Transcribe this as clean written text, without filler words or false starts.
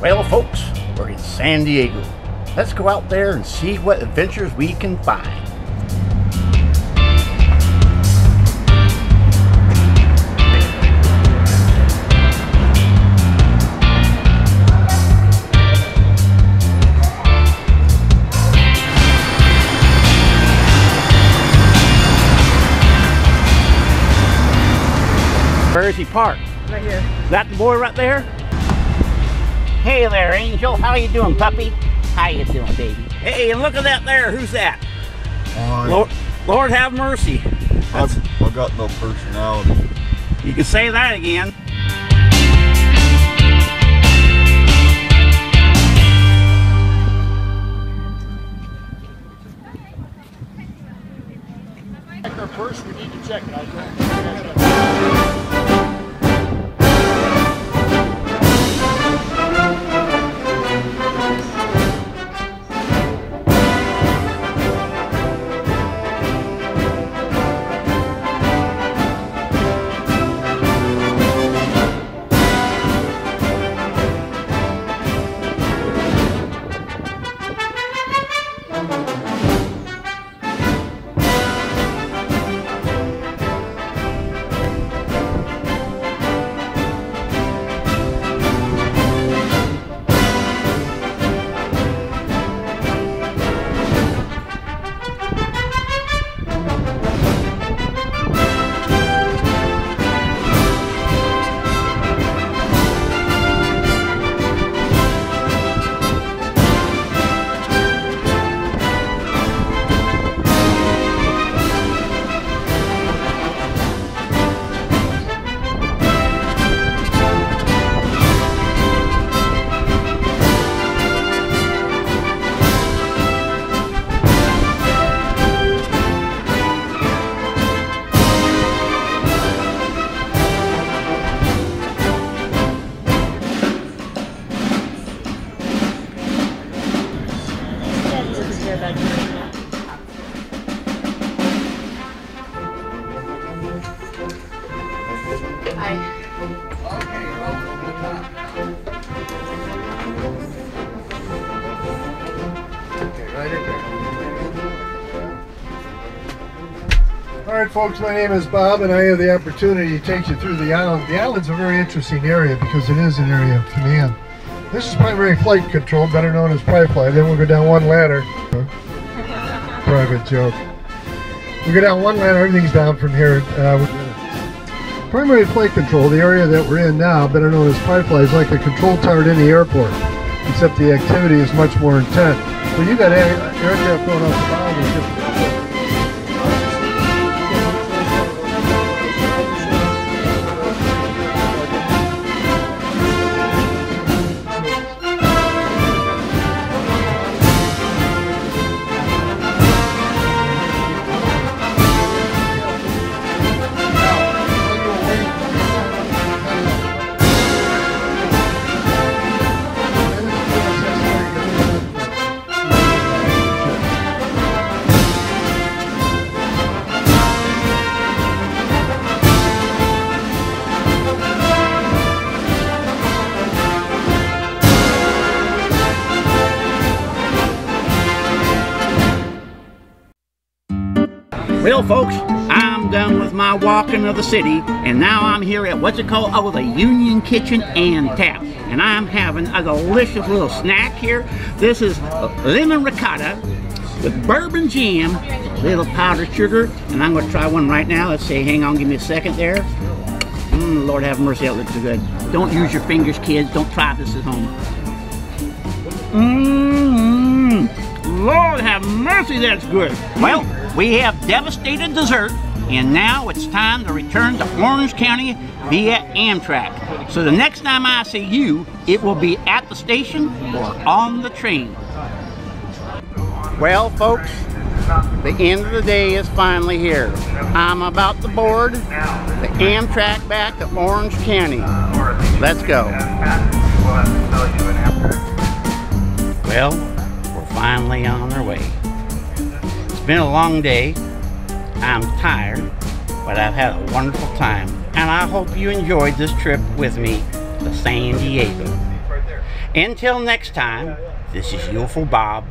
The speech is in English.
Well, folks, we're in San Diego. Let's go out there and see what adventures we can find. Where is he parked? Right here. Is that the boy right there? Hey there, Angel. How you doing, puppy? How you doing, baby? Hey, and look at that there. Who's that? Lord have mercy. I've got no personality. You can say that again. First, we need to check it. Alright folks, my name is Bob and I have the opportunity to take you through the island. The island's a very interesting area because it is an area of command. This is primary flight control, better known as Pi-Fly. Then we'll go down one ladder. Private joke. We go down one ladder, everything's down from here. Primary flight control, the area that we're in now, better known as Pi-Fly, is like a control tower at any airport, except the activity is much more intense. So you got aircraft going off the bottom of the Well, folks, I'm done with my walking of the city, and now I'm here at what's it called? Oh, the Union Kitchen and Tap. And I'm having a delicious little snack here. This is lemon ricotta with bourbon jam, little powdered sugar, and I'm going to try one right now. Let's see, hang on, give me a second there. Lord have mercy, that looks good. Don't use your fingers, kids. Don't try this at home. Lord have mercy, that's good. Well, we have devastated dessert, and now it's time to return to Orange County via Amtrak. So the next time I see you, it will be at the station or on the train. Well, folks, the end of the day is finally here. I'm about to board the Amtrak back to Orange County. Let's go. Well, we're finally on our way. It's been a long day. I'm tired, but I've had a wonderful time, and I hope you enjoyed this trip with me to San Diego. Until next time, this is UFO Bob